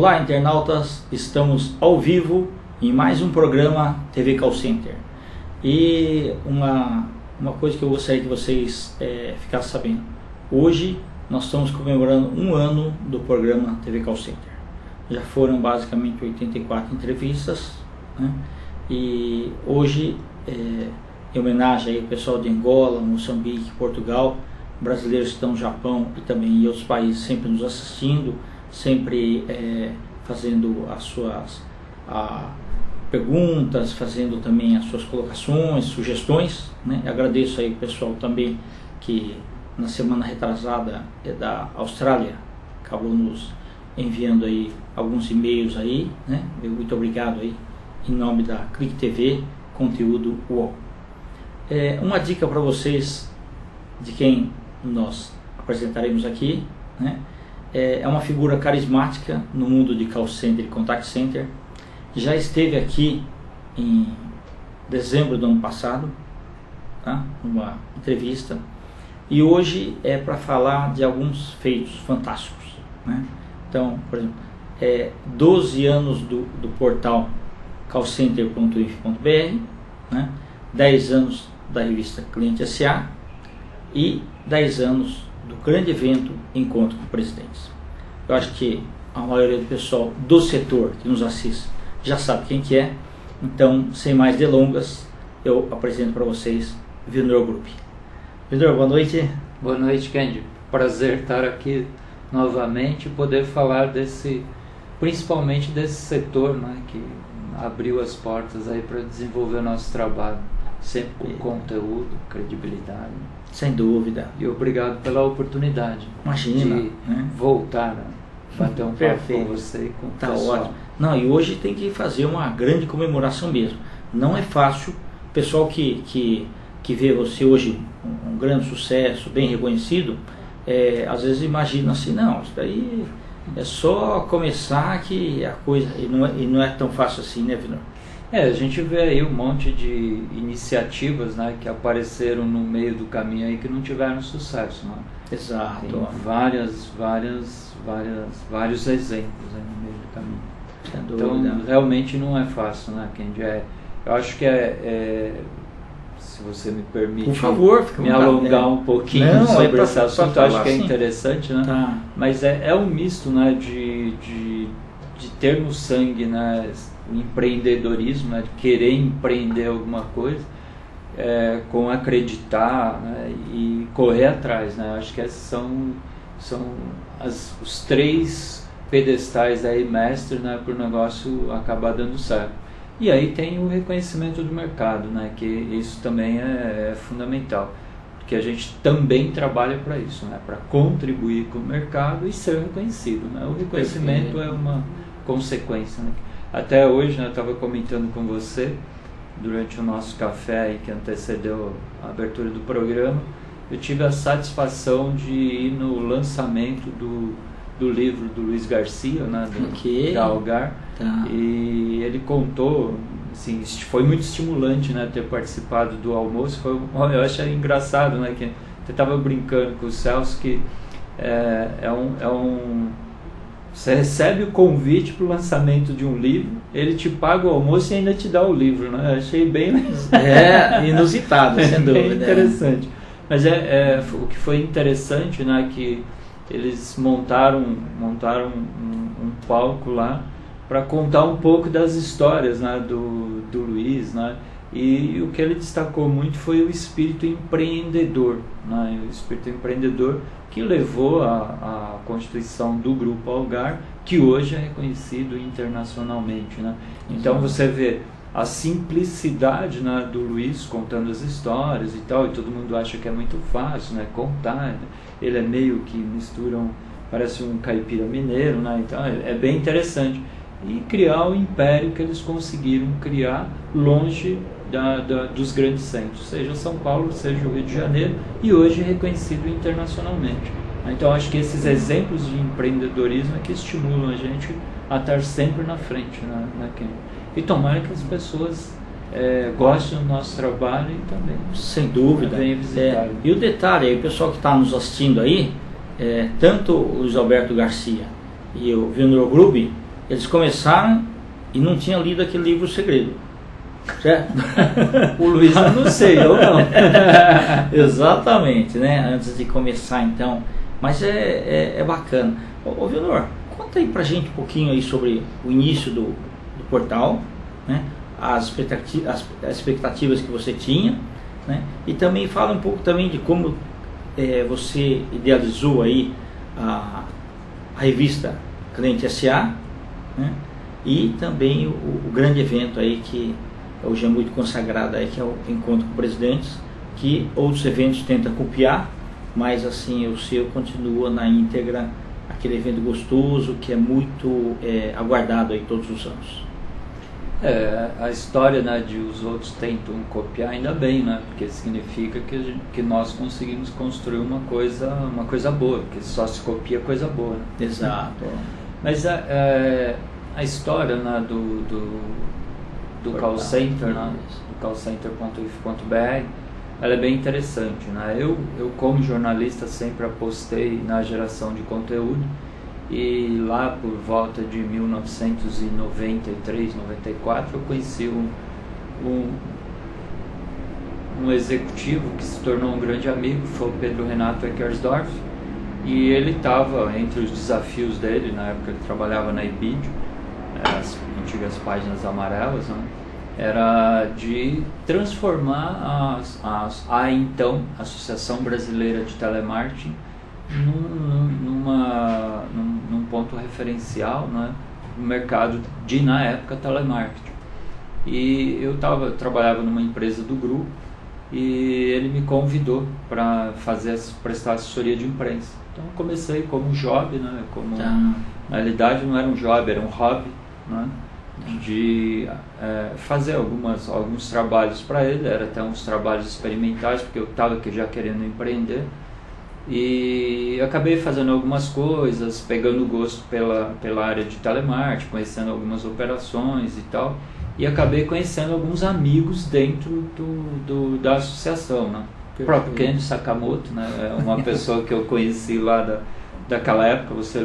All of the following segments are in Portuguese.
Olá, internautas, estamos ao vivo em mais um programa TV Call Center. E uma coisa que eu gostaria que vocês ficassem sabendo: hoje nós estamos comemorando um ano do programa TV Call Center. Já foram basicamente 84 entrevistas, né? E hoje, em homenagem ao pessoal de Angola, Moçambique, Portugal, brasileiros que estão no Japão e também em outros países sempre nos assistindo, sempre fazendo as suas perguntas, fazendo também as suas colocações, sugestões, né? Agradeço aí o pessoal também que na semana retrasada da Austrália acabou nos enviando aí alguns e-mails aí, né? Muito obrigado aí em nome da Clique TV, conteúdo UOL. Uma dica para vocês de quem nós apresentaremos aqui, né? É uma figura carismática no mundo de call center e contact center. Já esteve aqui em dezembro do ano passado, tá? Numa entrevista, e hoje é para falar de alguns feitos fantásticos, né? Então, por exemplo, 12 anos do portal callcenter.if.br, né? 10 anos da revista Cliente SA e 10 anos do grande evento Encontro com Presidentes. Eu acho que a maioria do pessoal do setor que nos assiste já sabe quem que é. Então, sem mais delongas, eu apresento para vocês Vilnor Group. Vilnor, boa noite. Boa noite, Kendi. Prazer estar aqui novamente e poder falar principalmente desse setor, né, que abriu as portas aí para desenvolver o nosso trabalho, sempre com conteúdo, credibilidade. Sem dúvida. E obrigado pela oportunidade. Imagina, de voltar a bater um papo com você e com o pessoal. Ótimo. Não, e hoje tem que fazer uma grande comemoração mesmo. Não é fácil. O pessoal que vê você hoje um grande sucesso, bem reconhecido, às vezes imagina assim, não, isso daí é só começar que a coisa... E não é tão fácil assim, né, Vilnor? A gente vê aí um monte de iniciativas, né, que apareceram no meio do caminho aí que não tiveram sucesso, né? Exato. Tem vários exemplos aí no meio do caminho. Sem dúvida. Então, realmente não é fácil, né, Kendi? Eu acho que se você me permite, por favor, me alongar um pouquinho sobre esse assunto, eu acho que é assim. interessante, né? Tá. Mas é um misto, né, de ter no sangue, né, o empreendedorismo, né, de querer empreender alguma coisa, com acreditar, né, e correr atrás, né? Acho que esses são os 3 pedestais aí mestres, né, para o negócio acabar dando certo. E aí tem o reconhecimento do mercado, né, que isso também é fundamental, porque a gente também trabalha para isso, né, para contribuir com o mercado e ser reconhecido, né? O reconhecimento é uma consequência, né? Até hoje, né, eu estava comentando com você, durante o nosso café aí que antecedeu a abertura do programa, eu tive a satisfação de ir no lançamento do livro do Luiz Garcia, né, da Algar. Tá. E ele contou, assim, foi muito estimulante, né, ter participado do almoço. Eu achei engraçado, né, que eu estava brincando com o Celso que você recebe o convite para o lançamento de um livro, ele te paga o almoço e ainda te dá o livro, né? Eu achei bem inusitado, sem dúvida. Bem interessante. Mas o que foi interessante, né, que eles montaram um palco lá para contar um pouco das histórias, né, do Luiz, né? E o que ele destacou muito foi o espírito empreendedor, né? O espírito empreendedor que levou à constituição do Grupo Algar, que hoje é reconhecido internacionalmente, né? Então você vê a simplicidade, né, do Luiz contando as histórias e tal, e todo mundo acha que é muito fácil, né, contar, né? Ele é meio que parece um caipira mineiro, né? Então é bem interessante. E criar o império que eles conseguiram criar longe dos grandes centros, seja São Paulo, seja o Rio de Janeiro, e hoje reconhecido internacionalmente. Então acho que esses exemplos de empreendedorismo é que estimulam a gente a estar sempre na frente, né? E tomara que as pessoas gostem do nosso trabalho e também, sem dúvida, venham visitar. E o detalhe aí, o pessoal que está nos assistindo aí, tanto o Luiz Alberto Garcia e o Vilnor Group, eles começaram e não tinham lido aquele livro O Segredo, certo? O Luiz eu não sei, eu não. Exatamente, né? Antes de começar, então. Mas é bacana. Ô Vilnor, conta aí pra gente um pouquinho aí sobre o início do portal, né? As expectativas que você tinha, né? E também fala um pouco também de como você idealizou aí a revista Cliente SA, né? E também o grande evento aí que hoje é muito consagrado aí, que é o Encontro com Presidentes, que outros eventos tentam copiar, mas assim o seu continua na íntegra, aquele evento gostoso que é muito aguardado aí todos os anos. A história, né, de os outros tentam copiar, ainda bem, né, porque significa que nós conseguimos construir uma coisa boa, porque só se copia coisa boa, né? Exato. Mas a história, né, do call center, né, do callcenter.if.br, ela é bem interessante, né? Eu como jornalista sempre apostei na geração de conteúdo, e lá por volta de 1993, 94, eu conheci um executivo que se tornou um grande amigo, foi o Pedro Renato Eckersdorf, e ele estava entre os desafios dele, na época ele trabalhava na Ibidio, as antigas páginas amarelas, né? Era de transformar a então Associação Brasileira de Telemarketing num ponto referencial, né, no mercado de, na época, telemarketing. E eu trabalhava numa empresa do grupo e ele me convidou para prestar assessoria de imprensa. Então eu comecei como job, né, na realidade não era um job, era um hobby, né, de fazer alguns trabalhos para ele, era até uns trabalhos experimentais, porque eu estava já querendo empreender. E acabei fazendo algumas coisas, pegando gosto pela área de telemarketing, conhecendo algumas operações e tal, e acabei conhecendo alguns amigos dentro da associação, né? O próprio Kenji Sakamoto, né? É uma pessoa que eu conheci lá daquela época. Você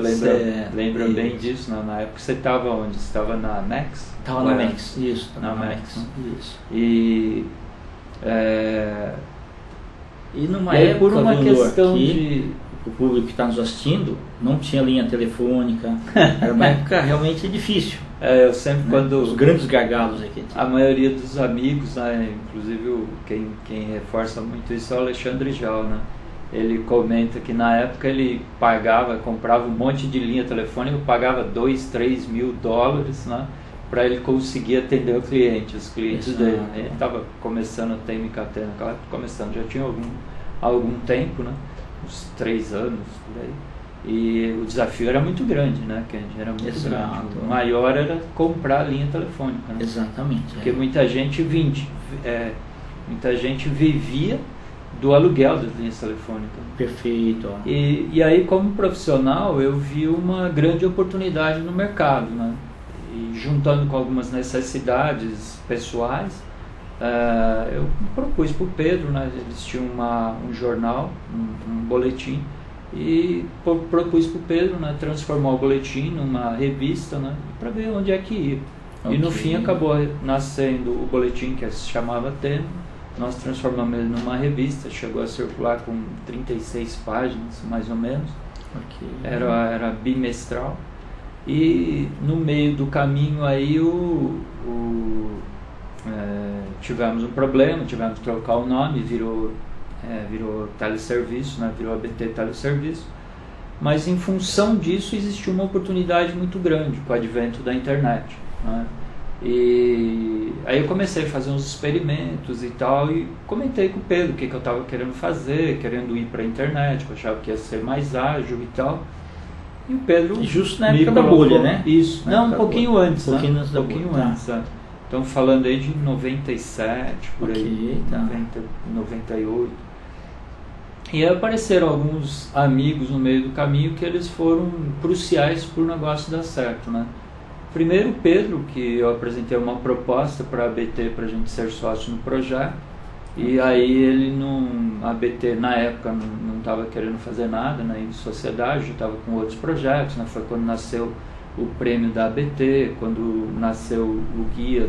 lembra bem disso, né? Na época você estava onde? Você estava na Max? Estava na Max, isso. Na Max. Isso. E numa época, por uma questão que o público que está nos assistindo não tinha linha telefônica, era uma época realmente difícil. Eu sempre, né? Quando os grandes gargalos aqui. A maioria dos amigos, né, inclusive quem reforça muito isso é o Alexandre Jal, né? Ele comenta que na época ele comprava um monte de linha telefônica, pagava 2-3 mil dólares, né, para ele conseguir atender os clientes dele. Ele estava começando a ter MKT naquela época, já tinha algum tempo, né, uns 3 anos por aí. E o desafio era muito grande, né, Kenji? Era muito grande. O maior era comprar a linha telefônica, né? Exatamente. Porque muita gente vivia do aluguel das linhas telefônicas. Perfeito. E aí, como profissional, eu vi uma grande oportunidade no mercado, né? E juntando com algumas necessidades pessoais, eu propus para o Pedro, né? Eles tinham um jornal, um boletim, e propus para o Pedro, né, transformar o boletim numa revista, né, para ver onde é que ia. Okay. E no fim acabou nascendo o boletim, que se chamava Tema. Nós transformamos ele numa revista, chegou a circular com 36 páginas, mais ou menos. Okay. Era bimestral. E no meio do caminho aí tivemos um problema, tivemos que trocar o nome, virou teleserviço, né? Virou ABT Teleserviço, mas em função disso existiu uma oportunidade muito grande com o advento da internet, né? E aí eu comecei a fazer uns experimentos e tal, e comentei com o Pedro o que eu estava querendo fazer, querendo ir para a internet, que eu achava que ia ser mais ágil e tal. E o Pedro, justo na época da bolha, né? Isso, não, um pouquinho antes, né? Um pouquinho antes, né? Estamos falando aí de 97, por aí, 90, 98. E aí apareceram alguns amigos no meio do caminho que eles foram cruciais para o negócio dar certo, né? Primeiro o Pedro, que eu apresentei uma proposta para a ABT para a gente ser sócio no projeto, e aí a ABT na época não estava querendo fazer nada, né, em sociedade, já estava com outros projetos, né? Foi quando nasceu o prêmio da ABT, quando nasceu um guia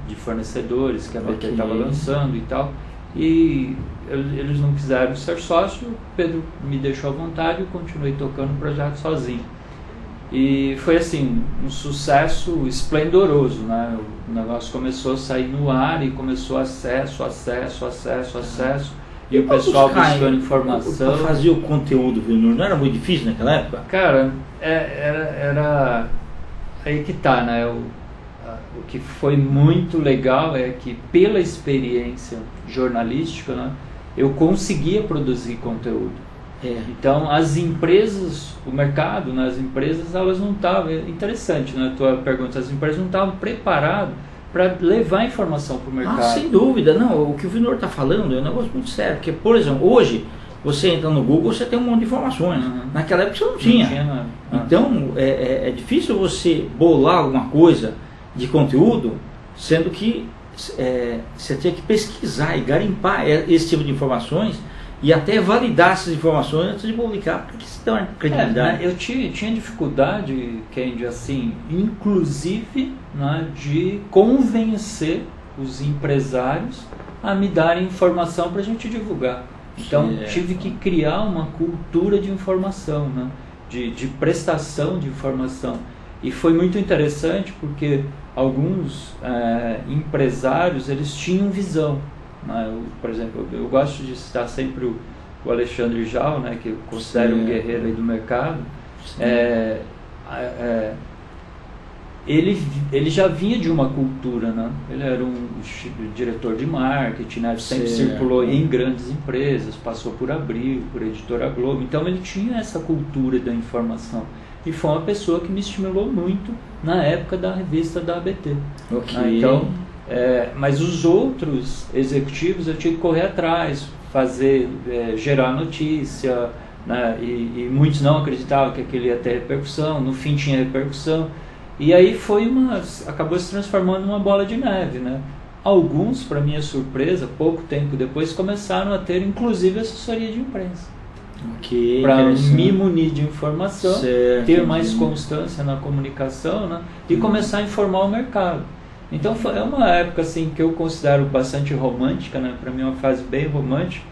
de fornecedores que a ABT estava lançando e tal. E eles não quiseram ser sócio, o Pedro me deixou à vontade e eu continuei tocando o projeto sozinho. E foi assim, um sucesso esplendoroso, né? O negócio começou a sair no ar e começou acesso. E o pessoal buscando informação. Para fazer o conteúdo, não era muito difícil naquela época? Cara, era aí que tá, né? O que foi muito legal é que pela experiência jornalística, né, eu conseguia produzir conteúdo. Então as empresas, o mercado, né, as empresas, elas não estavam, interessante, né, a tua pergunta, as empresas não estavam preparadas para levar informação para o mercado. Sem dúvida, não, o que o Vinor está falando é um negócio muito sério, porque, por exemplo, hoje você entra no Google, você tem um monte de informações, naquela época você não tinha. Então é difícil você bolar alguma coisa de conteúdo, sendo que você tinha que pesquisar e garimpar esse tipo de informações e até validar essas informações antes de publicar, porque isso tem uma credibilidade. Eu tinha dificuldade, Kendi, assim, inclusive, né, de convencer os empresários a me darem informação para a gente divulgar. Então tive que criar uma cultura de informação, né, de prestação de informação. E foi muito interessante porque alguns empresários, eles tinham visão. Por exemplo, eu gosto de citar sempre o Alexandre Jal, né, que eu considero um guerreiro aí do mercado. Ele já vinha de uma cultura, né? Ele era um diretor de marketing, né? Sempre circulou em grandes empresas, passou por Abril, por Editora Globo. Então ele tinha essa cultura da informação. E foi uma pessoa que me estimulou muito na época da revista da ABT. Então, mas os outros executivos eu tinha que correr atrás, gerar notícia, né? E muitos não acreditavam que aquilo ia ter repercussão, no fim tinha repercussão. E aí acabou se transformando numa bola de neve, né? Alguns, para minha surpresa, pouco tempo depois, começaram a ter inclusive assessoria de imprensa. Para me munir de informação, ter mais constância na comunicação, né? E começar a informar o mercado. Então é uma época assim, que eu considero bastante romântica, né? Para mim é uma fase bem romântica,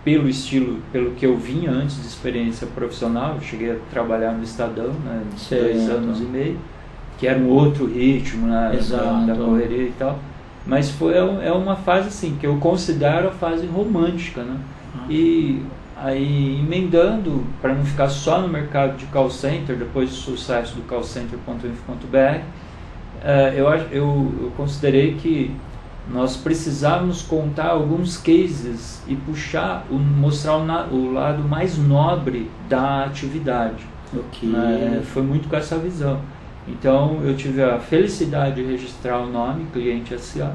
pelo estilo, pelo que eu vinha antes de experiência profissional. Eu cheguei a trabalhar no Estadão, né? 2 anos e meio, que era um outro ritmo, né? da correria e tal. Mas é uma fase assim, que eu considero a fase romântica, né? E aí, emendando, para não ficar só no mercado de call center, depois do sucesso do callcenter.inf.br, eu considerei que nós precisávamos contar alguns cases e mostrar o lado mais nobre da atividade. Foi muito com essa visão. Então eu tive a felicidade de registrar o nome Cliente SA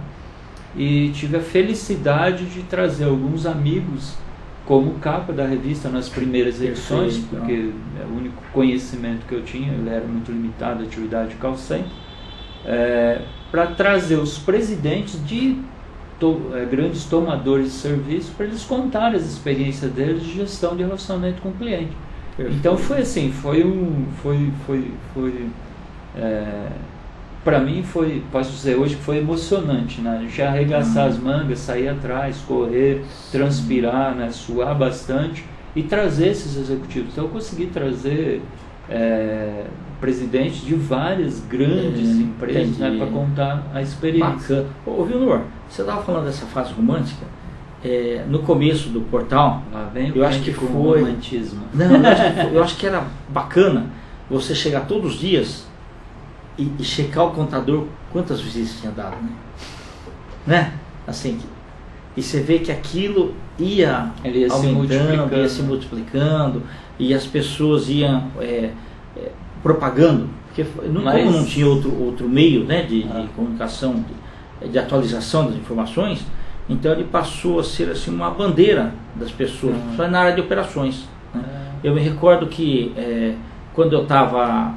e tive a felicidade de trazer alguns amigos como capa da revista nas primeiras edições, porque é o único conhecimento que eu tinha, ele era muito limitado à atividade de call center, para trazer os presidentes de grandes tomadores de serviço para eles contarem as experiências deles de gestão de relacionamento com o cliente. Perfeito. Então foi assim, para mim posso dizer hoje que foi emocionante, né? Já arregaçar as mangas, sair atrás, correr, transpirar, né? Suar bastante e trazer esses executivos. Então eu consegui trazer presidentes de várias grandes empresas, né, para contar a experiência. Bacana. Ô Vilnor, você estava falando dessa fase romântica, no começo do portal, eu acho que foi romantismo. Não, eu acho que era bacana você chegar todos os dias e checar o contador quantas visitas tinha dado, né? Assim, e você vê que aquilo ia aumentando, ia se multiplicando, e as pessoas iam propagando, porque como não tinha outro meio, né, de comunicação, de atualização das informações, então ele passou a ser assim uma bandeira das pessoas, só na área de operações, né? Eu me recordo que quando eu estava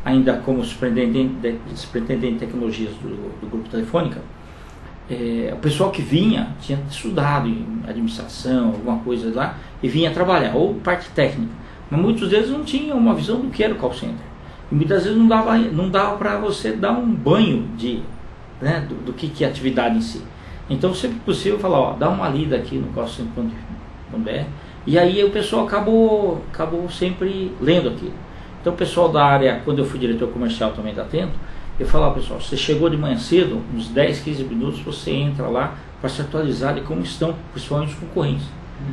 ainda como superintendente de tecnologias do Grupo Telefônica, o pessoal que vinha tinha estudado em administração, alguma coisa lá, e vinha trabalhar, ou parte técnica, Mas muitos deles não tinham uma visão do que era o call center. E muitas vezes não dava para você dar um banho né, do que é a atividade em si. Então, sempre possível, falar, ó, dá uma lida aqui no callcenter.br. E aí o pessoal acabou sempre lendo aquilo. Então, o pessoal da área, quando eu fui diretor comercial também da Atento, eu falava, pessoal, você chegou de manhã cedo, uns 10, 15 minutos, você entra lá para se atualizar de como estão, principalmente os concorrentes.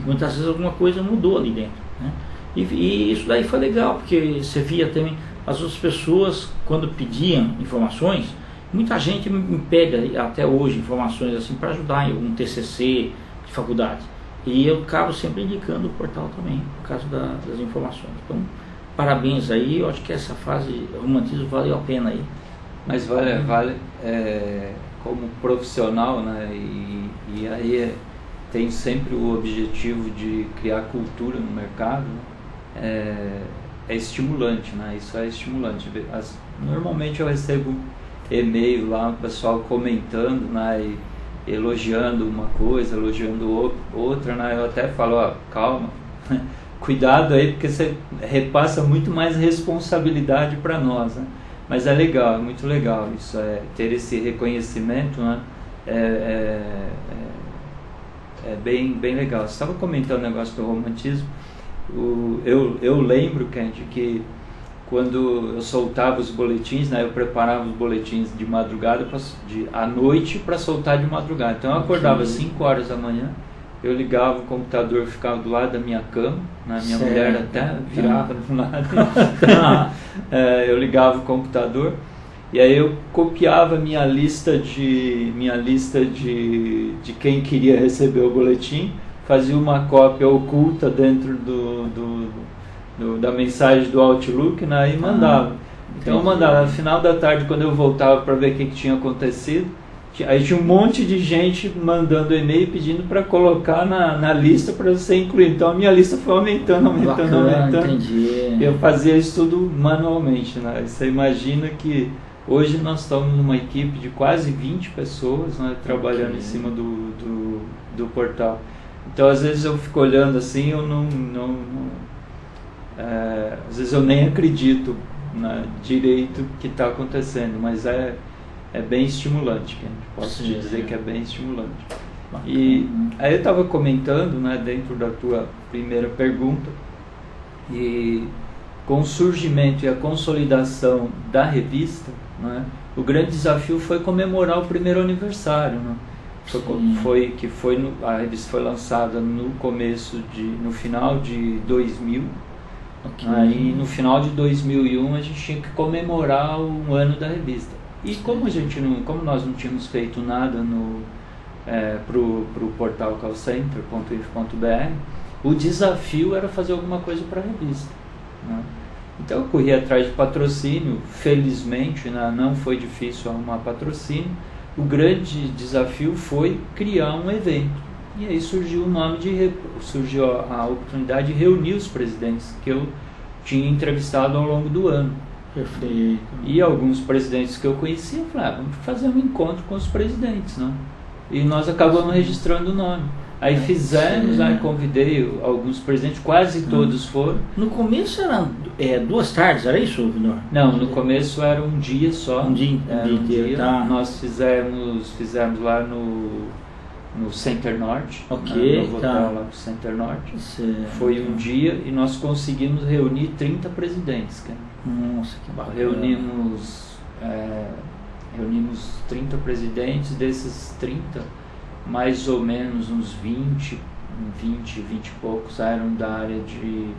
Muitas vezes alguma coisa mudou ali dentro, né? E isso daí foi legal, porque você via também as outras pessoas, quando pediam informações, muita gente me pede até hoje informações assim para ajudar em algum TCC de faculdade. E eu acabo sempre indicando o portal também, por causa das informações. Então, parabéns aí, eu acho que essa fase de romantismo valeu a pena aí. Mas vale como profissional, né? E aí tem sempre o objetivo de criar cultura no mercado, né? É estimulante, né? Isso é estimulante. Normalmente eu recebo e-mail lá, o pessoal comentando, né? E elogiando uma coisa, elogiando outra, né? Eu até falo, ó, calma, cuidado aí, porque você repassa muito mais responsabilidade para nós, né? Mas é legal, é muito legal isso, ter esse reconhecimento, né? É bem legal. Você estava comentando o negócio do romantismo. Eu lembro, Kendi, que quando eu soltava os boletins, né, eu preparava os boletins de madrugada, à noite, para soltar de madrugada. Então eu acordava às 5 horas da manhã, eu ligava o computador, ficava do lado da minha cama, né, minha mulher até virava do lado. Eu ligava o computador e aí eu copiava minha lista de quem queria receber o boletim, fazia uma cópia oculta dentro da mensagem do Outlook, né, e mandava. Então eu mandava, no final da tarde, quando eu voltava para ver o que tinha acontecido, aí tinha um monte de gente mandando e-mail pedindo para colocar na lista para você incluir. Então a minha lista foi aumentando. Entendi. Eu fazia isso tudo manualmente, né? Você imagina que hoje nós estamos numa equipe de quase 20 pessoas, né, trabalhando em cima do portal. Então às vezes eu fico olhando assim, eu às vezes eu nem acredito, né, direito que está acontecendo, mas é bem estimulante, posso te dizer que é bem estimulante. Bacana. E aí eu estava comentando, né, dentro da tua primeira pergunta, e com o surgimento e a consolidação da revista, né, o grande desafio foi comemorar o primeiro aniversário, né? A revista foi lançada no final de 2000. Aí no final de 2001 a gente tinha que comemorar um ano da revista. E como nós não tínhamos feito nada pro portal callcenter.if.br, o desafio era fazer alguma coisa para a revista, né? Então eu corri atrás de patrocínio, felizmente, né, não foi difícil arrumar patrocínio. O grande desafio foi criar um evento. E aí surgiu a oportunidade de reunir os presidentes que eu tinha entrevistado ao longo do ano. Perfeito. E alguns presidentes que eu conhecia, eu falei, vamos fazer um encontro com os presidentes, né? E nós acabamos registrando o nome. Aí fizemos, aí convidei alguns presidentes, quase todos foram. No começo eram 2 tardes, era isso, Vinor? Não, no começo era um dia só. Um dia inteiro, tá. Nós fizemos lá no Center Norte, ok, no hotel lá do Center Norte. Certo. Foi um dia e nós conseguimos reunir 30 presidentes, cara. Nossa, que bacana. Reunimos 30 presidentes, desses 30, mais ou menos uns 20 e poucos eram da área de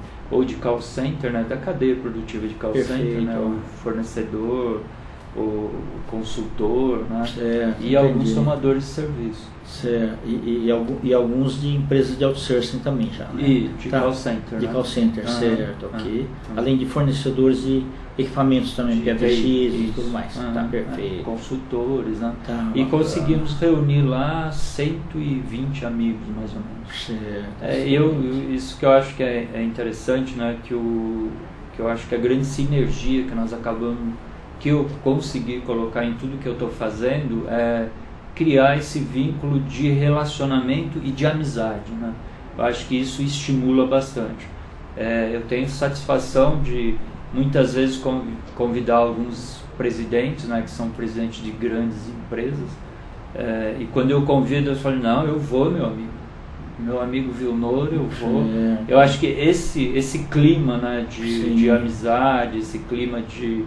call center, né, da cadeia produtiva de call center, né, o fornecedor, o consultor, né, certo, e alguns tomadores de serviço. Certo. E alguns de empresas de outsourcing também já, né? E de call center. De call center, certo, ok. Além de fornecedores de equipamentos também, PBX e tudo mais. Tá, perfeito. Consultores, né? Tá, e conseguimos reunir lá 120 amigos, mais ou menos. Certo. Isso que eu acho que é interessante, né? Que eu acho que a grande sinergia que eu consegui colocar em tudo que eu estou fazendo é criar esse vínculo de relacionamento e de amizade, né? Eu acho que isso estimula bastante. Eu tenho satisfação de muitas vezes convidar alguns presidentes, né, que são presidentes de grandes empresas, e quando eu convido, eu falo, não, eu vou, meu amigo Vilnor, eu vou. Eu acho que esse clima, né, de amizade, esse clima de...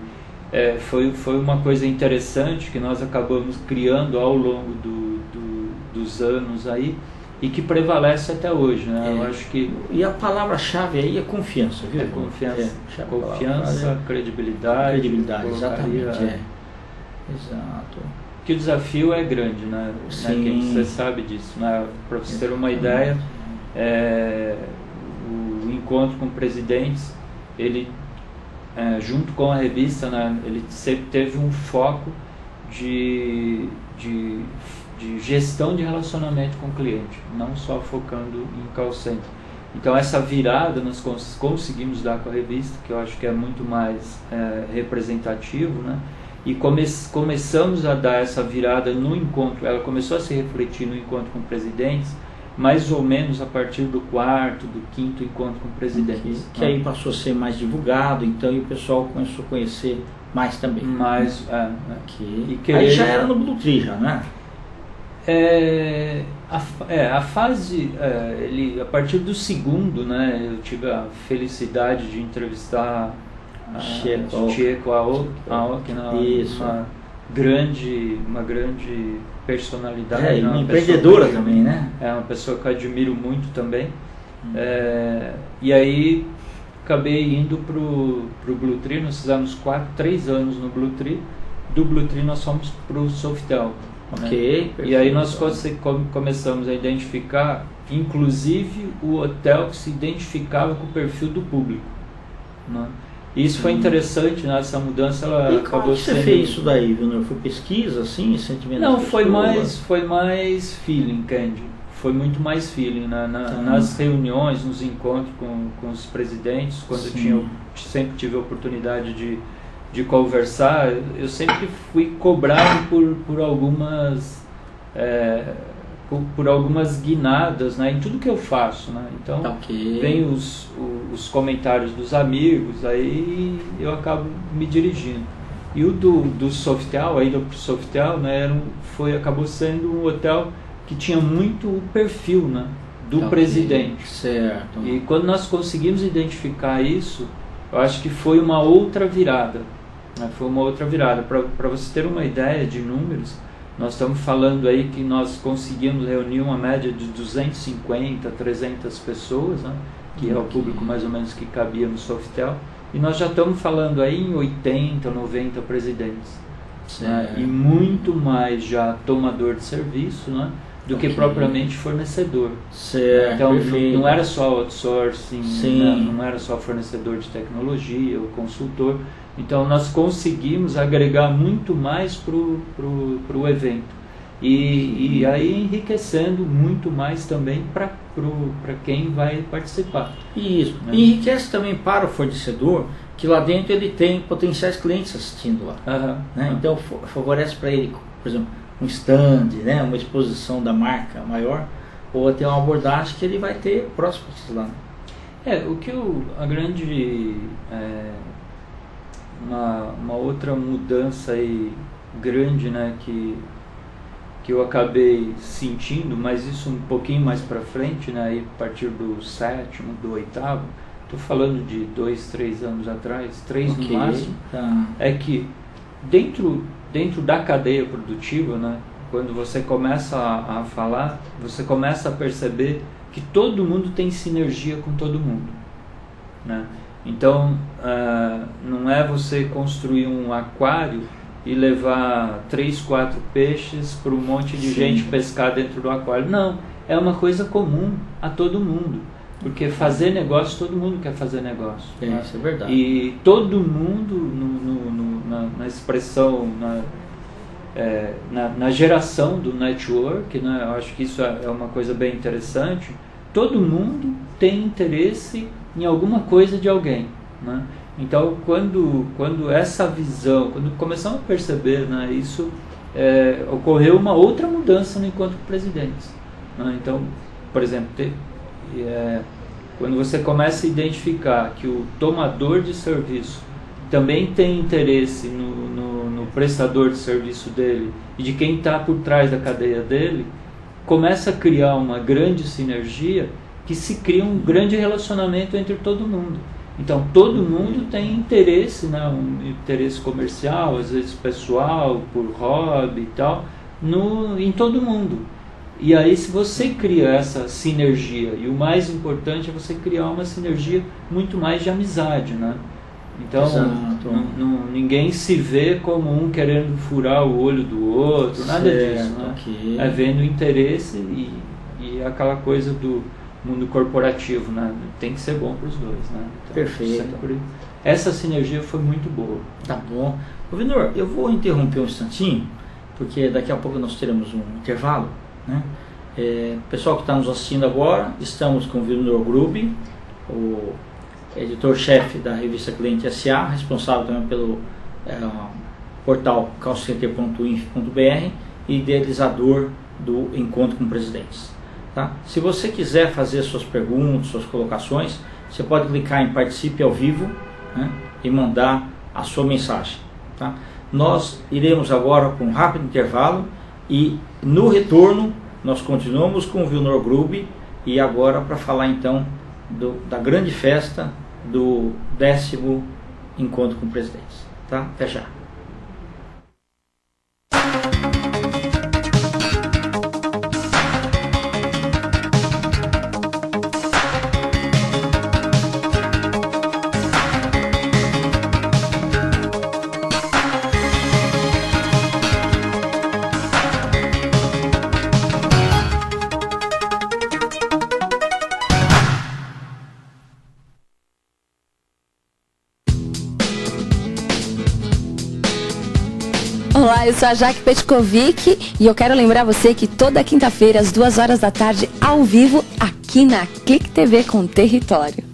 foi uma coisa interessante que nós acabamos criando ao longo dos anos aí, e que prevalece até hoje, né? Eu acho que... E a palavra-chave aí é confiança, viu? Confiança, credibilidade. Credibilidade, exatamente. Exato. Que o desafio é grande, né? Sim. Você sabe disso, né? Para você ter uma ideia, o encontro com presidentes, ele, junto com a revista, né, ele sempre teve um foco de gestão de relacionamento com o cliente, não só focando em call center. Então essa virada nós conseguimos dar com a revista, que eu acho que é muito mais representativo, né? E começamos a dar essa virada no encontro, ela começou a se refletir no encontro com presidentes, mais ou menos a partir do 4º, do 5º encontro com presidentes. Que aí passou a ser mais divulgado, então, e o pessoal começou a conhecer mais também. Aí já era no Blue Tree, já, né? A fase, a partir do 2º, né, eu tive a felicidade de entrevistar Chieko Aoki, uma grande personalidade, uma empreendedora também, né? É uma pessoa que eu admiro muito também. E aí acabei indo pro Blue Tree. Nós fizemos 3 anos no Blue Tree. Do Blue Tree nós fomos pro Sofitel. E aí nós começamos a identificar, inclusive o hotel que se identificava com o perfil do público, né? Isso foi interessante, né? Essa mudança, ela e acabou como você fez isso daí, viu? Foi pesquisa, assim, sentimento? Não, foi mais feeling, Candy. Foi muito mais feeling, né? Nas reuniões, nos encontros com os presidentes, quando eu sempre tive a oportunidade de conversar, eu sempre fui cobrado por algumas guinadas, né, em tudo que eu faço, né? Então vem os comentários dos amigos, aí eu acabo me dirigindo. E o do Sofitel, aí do Sofitel, né, acabou sendo um hotel que tinha muito o perfil, né, do presidente. Certo. E quando nós conseguimos identificar isso, eu acho que foi uma outra virada. Para você ter uma ideia de números, nós estamos falando aí que nós conseguimos reunir uma média de 250, 300 pessoas, né? Que é o público mais ou menos que cabia no Sofitel, e nós já estamos falando aí em 80, 90 presidentes, né? E muito mais já tomador de serviço, né? Do que propriamente fornecedor. Então não era só outsourcing, né? Não era só fornecedor de tecnologia ou consultor. Então nós conseguimos agregar muito mais para o evento e aí enriquecendo muito mais também para quem vai participar. Isso, né? E enriquece também para o fornecedor, que lá dentro ele tem potenciais clientes assistindo lá, né? Então favorece para ele, por exemplo, um stand, né? Uma exposição da marca maior, ou até uma abordagem que ele vai ter prospects lá. A grande... Uma outra mudança aí grande, né, que eu acabei sentindo, mas isso um pouquinho mais para frente, né, aí a partir do 7º, do 8º, estou falando de 2, 3 anos atrás, 3 no máximo, é que dentro da cadeia produtiva, né, quando você começa a falar, você começa a perceber que todo mundo tem sinergia com todo mundo, né? Então, não é você construir um aquário e levar 3, 4 peixes para um monte de gente pescar dentro do aquário. Não, é uma coisa comum a todo mundo. Porque fazer negócio, todo mundo quer fazer negócio. Né? Isso é verdade. E todo mundo, na expressão, na geração do network, né? Eu acho que isso é uma coisa bem interessante. Todo mundo tem interesse em alguma coisa de alguém, né? Então quando essa visão, quando começamos a perceber, né, isso, ocorreu uma outra mudança no encontro com presidentes, né? Então, por exemplo, Quando você começa a identificar que o tomador de serviço também tem interesse no prestador de serviço dele e de quem está por trás da cadeia dele, começa a criar uma grande sinergia, que se cria um grande relacionamento entre todo mundo. Então todo mundo tem interesse, né, um interesse comercial, às vezes pessoal, por hobby e tal, em todo mundo. E aí, se você cria essa sinergia, e o mais importante é você criar uma sinergia muito mais de amizade, né? Então ninguém se vê como um querendo furar o olho do outro, nada disso, né? Okay. É vendo interesse e aquela coisa do mundo corporativo, né? Tem que ser bom para os dois, né? Então, perfeito. Essa sinergia foi muito boa. Tá bom. Ô Vinor, eu vou interromper um instantinho, porque daqui a pouco nós teremos um intervalo, né? Pessoal que está nos assistindo agora, estamos com o Vinor Grubi, o editor-chefe da revista Cliente SA, responsável também pelo portal callcenter.inf.br e idealizador do Encontro com Presidentes. Tá? Se você quiser fazer suas perguntas, suas colocações, você pode clicar em Participe ao Vivo, né, e mandar a sua mensagem. Tá? Nós iremos agora com um rápido intervalo e no retorno nós continuamos com o Vinor Grubi e agora para falar então da grande festa do 10º Encontro com Presidentes. Tá? Até já. Olá, eu sou a Jaque Petkovic e eu quero lembrar você que toda quinta-feira, às 2 horas da tarde, ao vivo, aqui na Clique TV com Território.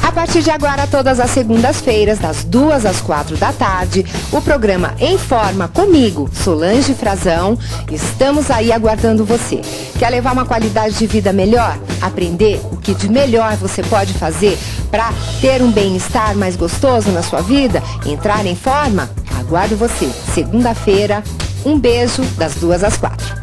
A partir de agora, todas as segundas-feiras, das 2 às 4 da tarde, o programa Informa comigo, Solange Frazão. Estamos aí aguardando você. Quer levar uma qualidade de vida melhor? Aprender o que de melhor você pode fazer para ter um bem-estar mais gostoso na sua vida? Entrar em forma? Aguardo você. Segunda-feira, um beijo, das 2 às 4.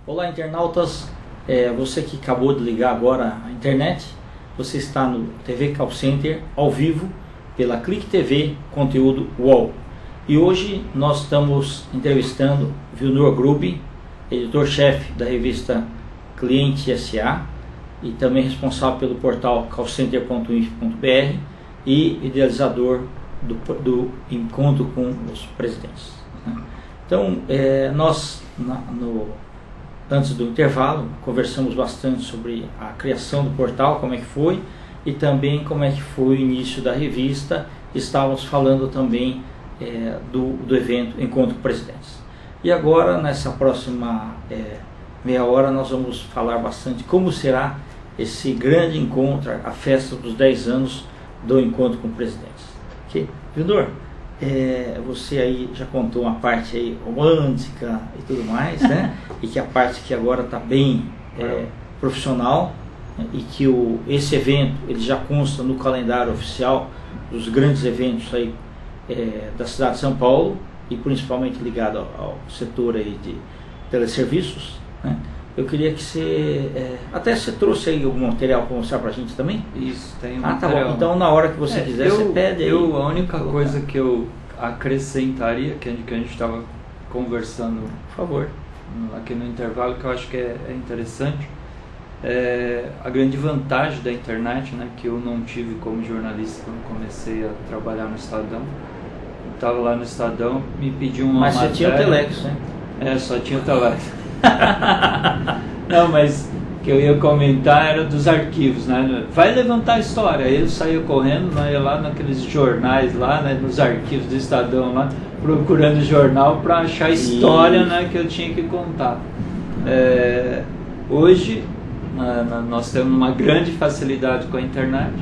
Olá, internautas, você que acabou de ligar agora a internet, você está no TV Call Center ao vivo pela Clique TV Conteúdo UOL. E hoje nós estamos entrevistando Vinor Grubi, editor-chefe da revista Cliente SA e também responsável pelo portal callcenter.inf.br e idealizador do Encontro com os Presidentes. Então, nós antes do intervalo, conversamos bastante sobre a criação do portal, como é que foi, e também como é que foi o início da revista. Estávamos falando também do evento Encontro com Presidentes. E agora, nessa próxima meia hora, nós vamos falar bastante como será esse grande encontro, a festa dos 10 anos do Encontro com Presidentes. Okay? Vinor, você aí já contou uma parte aí romântica e tudo mais, né? E que a parte que agora está bem profissional, né? E que esse evento ele já consta no calendário oficial dos grandes eventos aí da cidade de São Paulo e principalmente ligado ao setor aí de teleserviços, né? Eu queria que até você trouxe aí algum material para mostrar para a gente também? Isso, tem um tá material. bom. Então na hora que você quiser, você pede aí. A única coisa que eu acrescentaria, que a gente estava conversando, por favor, aqui no intervalo, que eu acho que é interessante, a grande vantagem da internet, né, que eu não tive como jornalista quando comecei a trabalhar no Estadão. Eu estava lá no Estadão, me pediu uma matéria. Mas você tinha o Telex, né? Só tinha o Telex. Não, mas que eu ia comentar era dos arquivos, né? Vai levantar a história. Aí eu saía correndo, né, ia lá naqueles jornais lá, né, nos arquivos do Estadão lá, procurando jornal para achar a história, né, que eu tinha que contar. Hoje nós temos uma grande facilidade com a internet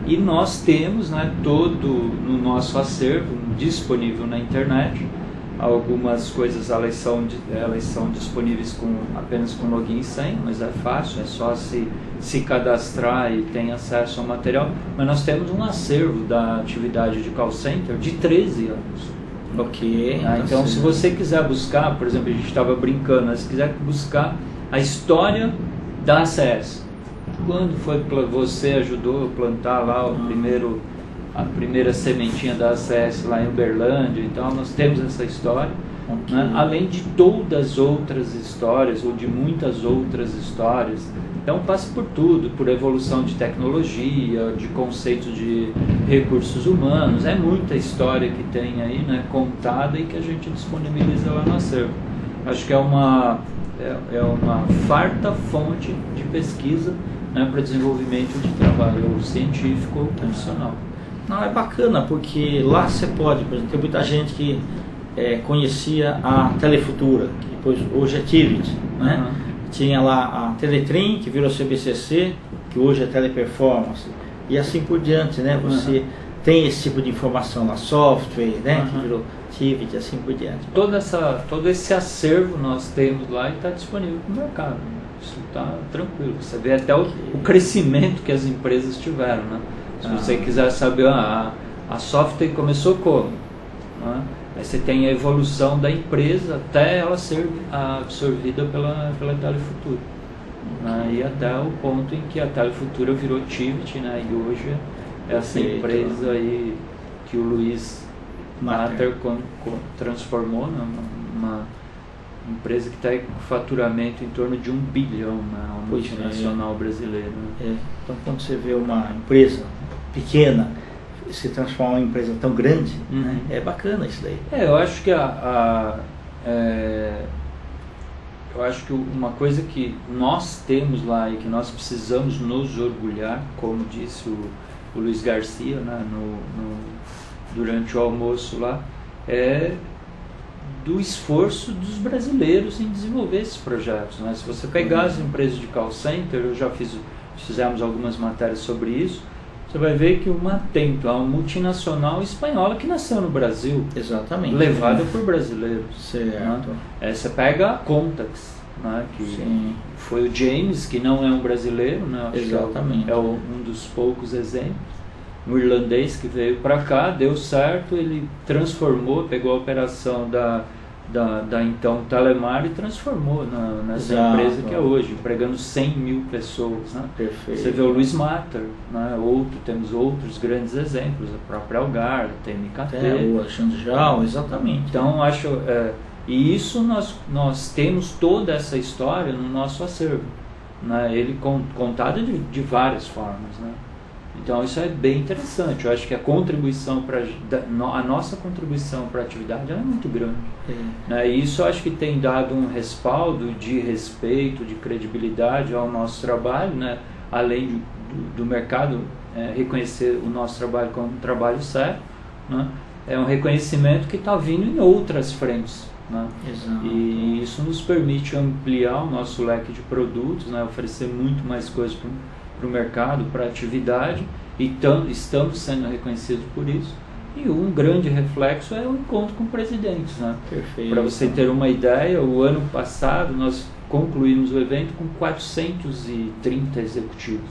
e nós temos, né, todo no nosso acervo disponível na internet. Algumas coisas elas são disponíveis apenas com login e senha, mas é fácil, é só se cadastrar e tem acesso ao material. Mas nós temos um acervo da atividade de call center de 13 anos. Ok. Então, se você quiser buscar, por exemplo, a gente estava brincando, se quiser buscar a história da ACS, quando foi que você ajudou a plantar lá a primeira sementinha da ACS lá em Uberlândia, então nós temos essa história, né? Além de todas as outras histórias, ou de muitas outras histórias. Então passa por tudo, por evolução de tecnologia, de conceitos de recursos humanos, é muita história que tem aí, né, contada e que a gente disponibiliza lá no acervo. Acho que é uma farta fonte de pesquisa, né, para desenvolvimento de trabalho científico ou profissional. Não, é bacana, porque lá você pode, por exemplo, tem muita gente que conhecia a Telefutura, que depois hoje é Tivit, né? Tinha lá a Teletrim, que virou CBCC, que hoje é Teleperformance, e assim por diante, né? Você tem esse tipo de informação lá, software, né? Que virou Tivit, e assim por diante. Todo esse acervo nós temos lá e está disponível para o mercado. Isso está tranquilo. Você vê até o crescimento que as empresas tiveram, né? Se você quiser saber, a software começou como? Né? Aí você tem a evolução da empresa até ela ser absorvida pela Telefutura. Né? E até o ponto em que a Telefutura virou Tivit, né? E hoje essa empresa aí que o Luiz Matter transformou numa empresa que está com faturamento em torno de 1 bilhão, né? Uma multinacional brasileira. Né? Então quando você vê uma empresa pequena se transformar em uma empresa tão grande, né? É bacana isso daí. Eu acho que eu acho que uma coisa que nós temos lá e que nós precisamos nos orgulhar, como disse o Luiz Garcia, né, durante o almoço lá, é do esforço dos brasileiros em desenvolver esses projetos, né? Se você pegar as empresas de call center, fizemos algumas matérias sobre isso, você vai ver que uma multinacional espanhola que nasceu no Brasil. Exatamente. Levada por brasileiros. Certo. Né? Você pega a Contax, né? Que foi o James, que não é um brasileiro, né? Exatamente. É um dos poucos exemplos. Um irlandês que veio para cá, deu certo, ele transformou, pegou a operação da então Telemar e transformou nessa empresa que é hoje, empregando 100 mil pessoas. Né? Perfeito. Você vê o Luiz Matter, né? Temos outros grandes exemplos, a própria Algar, a TMKT. O Alexandre Jal, exatamente. Então, acho... e isso nós temos toda essa história no nosso acervo, né? Ele contada de várias formas, né? Então isso é bem interessante. Eu acho que a nossa contribuição para a atividade é muito grande. Né? E isso eu acho que tem dado um respaldo de respeito, de credibilidade ao nosso trabalho, né? Além do mercado reconhecer o nosso trabalho como um trabalho sério, né? É um reconhecimento que está vindo em outras frentes. Né? Exato. E isso nos permite ampliar o nosso leque de produtos, né? Oferecer muito mais coisas para o mercado, para a atividade, e estamos sendo reconhecidos por isso, E um grande reflexo é o encontro com presidentes, né? Perfeito. Para você ter uma ideia, o ano passado nós concluímos o evento com 430 executivos.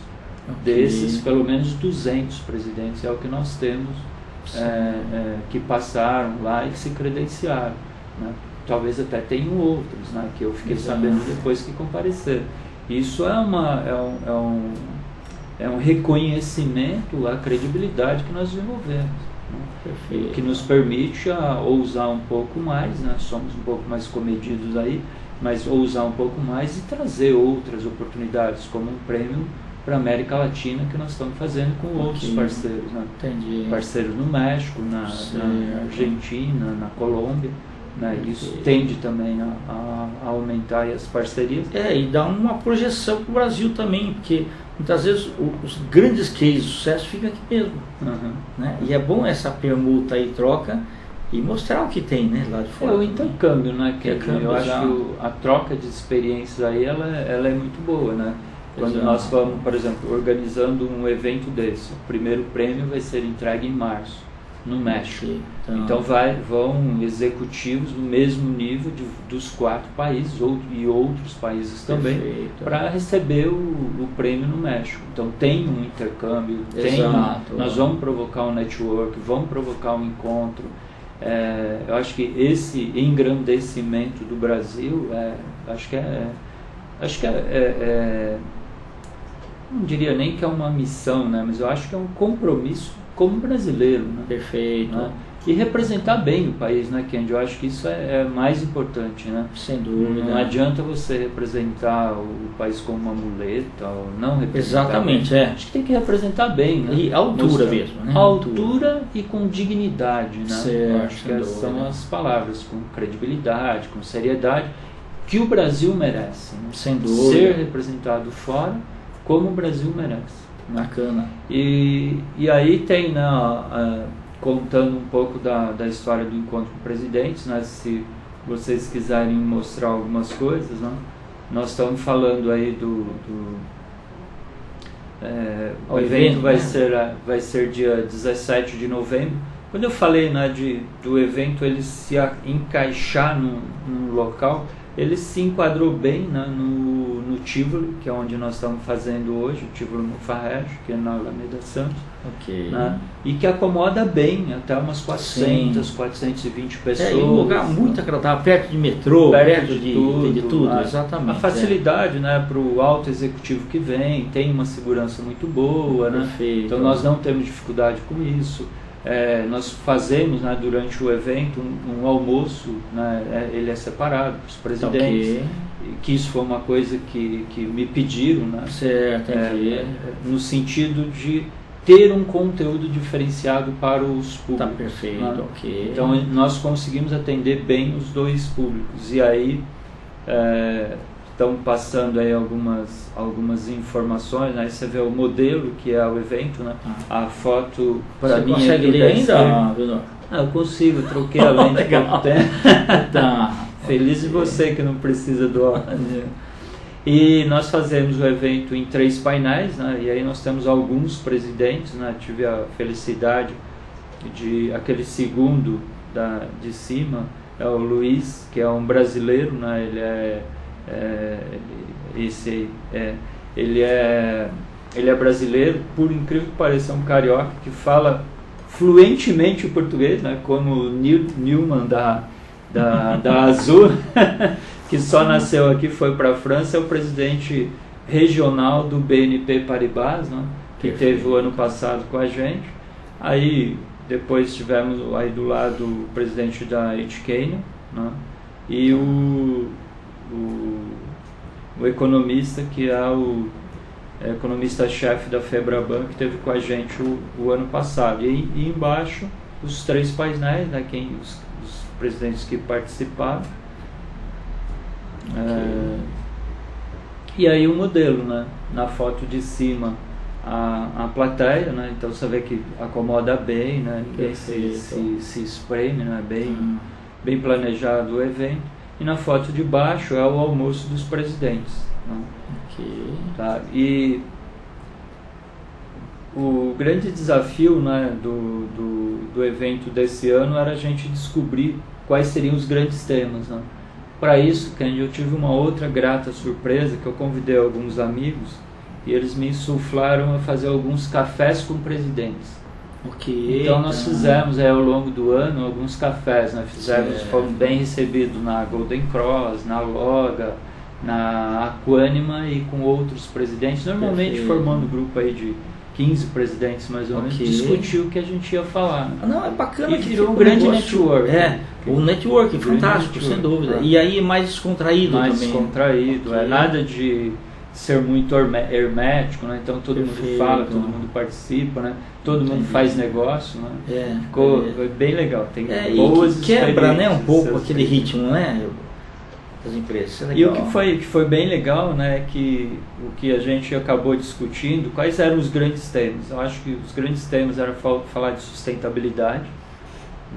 Desses, pelo menos 200 presidentes é o que nós temos que passaram lá e que se credenciaram, né? Talvez até tenham outros, né, que eu fiquei sabendo depois que compareceram. Isso é um reconhecimento à credibilidade que nós desenvolvemos, né? Que nos permite ousar um pouco mais, né? Somos um pouco mais comedidos aí, mas ousar um pouco mais e trazer outras oportunidades, como um prêmio para a América Latina que nós estamos fazendo com outros parceiros, né? Entendi. Parceiros no México, na Argentina, na Colômbia, né? Isso tende também a aumentar as parcerias. E dá uma projeção para o Brasil também, porque muitas vezes os grandes cases de sucesso ficam aqui mesmo, né? E é bom essa permuta e troca e mostrar o que tem, né, lá de fora. O intercâmbio, né? Eu acho que a troca de experiências aí ela é muito boa, né? Quando nós vamos, por exemplo, organizando um evento desse, o primeiro prêmio vai ser entregue em março, no México. Então vão executivos do mesmo nível dos 4 países e outros países também para receber o prêmio no México. Então tem um intercâmbio, nós vamos provocar um network, vamos provocar um encontro. Eu acho que esse engrandecimento do Brasil, não diria nem que é uma missão, né? Mas eu acho que é um compromisso como brasileiro, né? Perfeito. Né? E representar bem o país, né, Kendi? Eu acho que isso é mais importante, né? Sem dúvida. Não adianta você representar o país como uma muleta ou não representar. Exatamente, bem. Acho que tem que representar bem, né? E a altura mesmo, né? A altura e com dignidade, né? Certo, eu acho que essas são as palavras, com credibilidade, com seriedade, que o Brasil merece, né? Sem dúvida. Ser representado fora como o Brasil merece. Bacana. E aí tem, né, contando um pouco da história do encontro com presidentes, né, se vocês quiserem mostrar algumas coisas, né, nós estamos falando aí o evento vai ser dia 17 de novembro. Quando eu falei, né, do evento ele se encaixar num local, ele se enquadrou bem, né, no Tivoli, que é onde nós estamos fazendo hoje, o Tivoli Mufarrege, que é na Alameda Santos, né, e que acomoda bem até umas 400, 420 pessoas. E um lugar muito agradável, perto de metrô, perto de tudo, exatamente. A facilidade, né, para o alto executivo que vem, tem uma segurança muito boa, né? Perfeito. Então nós não temos dificuldade com isso. Nós fazemos, né, durante o evento um almoço, né, ele é separado para os presidentes, que isso foi uma coisa que me pediram, né, no sentido de ter um conteúdo diferenciado para os públicos. Tá perfeito, né? ok. Então nós conseguimos atender bem os dois públicos, e aí estão passando aí algumas informações, né? Você vê o modelo que é o evento, né? A foto para mim consegue ler ainda, Bruno? Eu consigo, troquei a lente legal. Tá. Feliz de você que não precisa do óculos. E nós fazemos o evento em 3 painéis, né? E aí nós temos alguns presidentes, né? Tive a felicidade de aquele segundo de cima é o Luiz, que é um brasileiro, né? Ele é brasileiro, por incrível que pareça, é um carioca que fala fluentemente o português, né? Como o Newman da Azul, que só nasceu aqui, foi para a França, é o presidente regional do BNP Paribas, né? Que teve o ano passado com a gente. Aí depois tivemos aí do lado o presidente da Etkane, né? E o economista, que é o economista-chefe da Febraban, que esteve com a gente o ano passado. E embaixo, os 3 painéis, né, os presidentes que participaram. E aí o modelo, né, na foto de cima, a plateia, né, então você vê que acomoda bem, né, ninguém se espreme, né, bem planejado o evento. E na foto de baixo é o almoço dos presidentes, né? Tá? E o grande desafio, né, do evento desse ano era a gente descobrir quais seriam os grandes temas, né? Para isso, Kendi, eu tive uma outra grata surpresa, que eu convidei alguns amigos e eles me insuflaram a fazer alguns cafés com presidentes. Ok. Então nós fizemos ao longo do ano alguns cafés, né? Fomos bem recebidos na Golden Cross, na Loga, na Aquânima e com outros presidentes, normalmente formando um grupo aí de 15 presidentes mais ou menos, discutiu o que a gente ia falar. Né? Não, é bacana. E virou um grande network. O network, fantástico, sem dúvida. E aí mais descontraído também. Mais descontraído, nada de ser muito hermético, né? Então todo mundo fala, todo mundo participa, né? Todo mundo faz negócio, né? Ficou bem legal, tem boas e quebra, né, um pouco aquele ritmo, né? Das empresas. E o que foi bem legal, né, que o que a gente acabou discutindo, quais eram os grandes temas? Eu acho que os grandes temas eram falar de sustentabilidade,